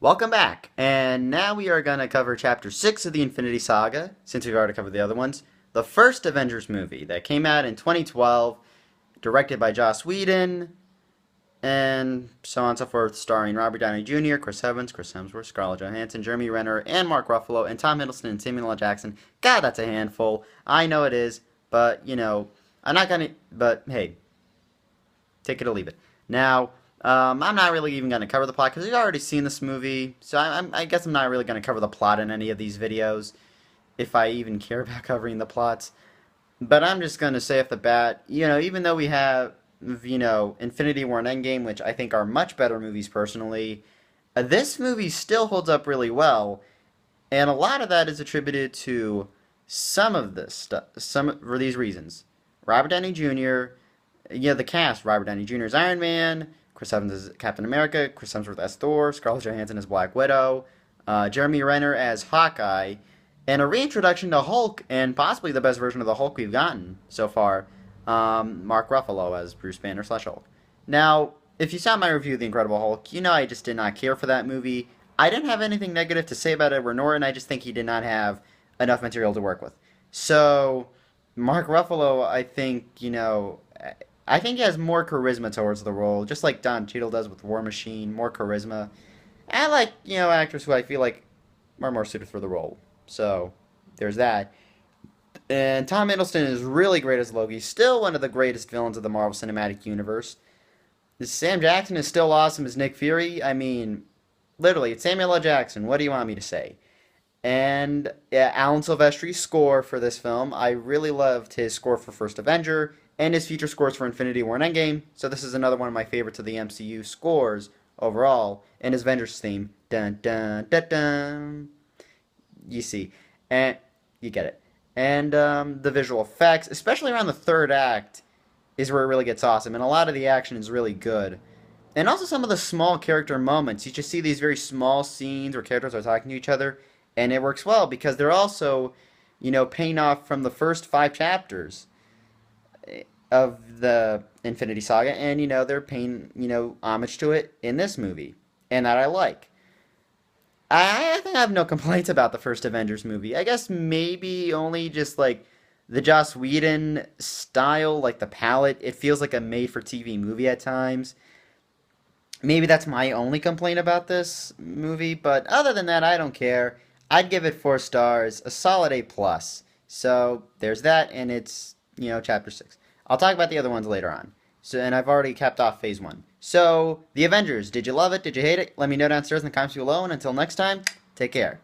Welcome back, and now we are going to cover Chapter 6 of the Infinity Saga, since we've already covered the other ones. The first Avengers movie that came out in 2012, directed by Joss Whedon, and so on and so forth, starring Robert Downey Jr., Chris Evans, Chris Hemsworth, Scarlett Johansson, Jeremy Renner, and Mark Ruffalo, and Tom Hiddleston and Samuel L. Jackson. God, that's a handful. I know it is, but, I'm not going to, but hey, take it or leave it. Now, I'm not really even going to cover the plot because we've already seen this movie, so I guess I'm not really going to cover the plot in any of these videos, if I even care about covering the plots. But I'm just going to say off the bat, even though we have, Infinity War and Endgame, which I think are much better movies personally, this movie still holds up really well, and a lot of that is attributed to some of this stuff, some for these reasons. Robert Downey Jr., the cast, Robert Downey Jr. as Iron Man, Chris Evans as Captain America, Chris Hemsworth as Thor, Scarlett Johansson as Black Widow, Jeremy Renner as Hawkeye, and a reintroduction to Hulk, and possibly the best version of the Hulk we've gotten so far, Mark Ruffalo as Bruce Banner / Hulk. Now, if you saw my review of The Incredible Hulk, you know I just did not care for that movie. I didn't have anything negative to say about Edward Norton, I just think he did not have enough material to work with. So, Mark Ruffalo, I think he has more charisma towards the role, just like Don Cheadle does with War Machine, more charisma. I like, actors who I feel like are more suited for the role. So, there's that. And Tom Hiddleston is really great as Loki, still one of the greatest villains of the Marvel Cinematic Universe. Sam Jackson is still awesome as Nick Fury. I mean, literally, it's Samuel L. Jackson. What do you want me to say? And yeah, Alan Silvestri's score for this film. I really loved his score for First Avenger and his future scores for Infinity War and Endgame. So this is another one of my favorites of the MCU scores overall. And his Avengers theme, dun dun dun dun. You see, and you get it. And the visual effects, especially around the third act, is where it really gets awesome. And a lot of the action is really good. And also some of the small character moments. You just see these very small scenes where characters are talking to each other. And it works well because they're also, paying off from the first 5 chapters of the Infinity Saga. And, they're paying, homage to it in this movie. And that I like. I think I have no complaints about the first Avengers movie. I guess maybe only just like the Joss Whedon style, like the palette. It feels like a made-for-TV movie at times. Maybe that's my only complaint about this movie, but other than that, I don't care. I'd give it 4 stars, a solid A plus. So there's that, and it's chapter 6. I'll talk about the other ones later on. So, and I've already capped off phase 1. So the Avengers, did you love it? Did you hate it? Let me know downstairs in the comments below, and until next time, take care.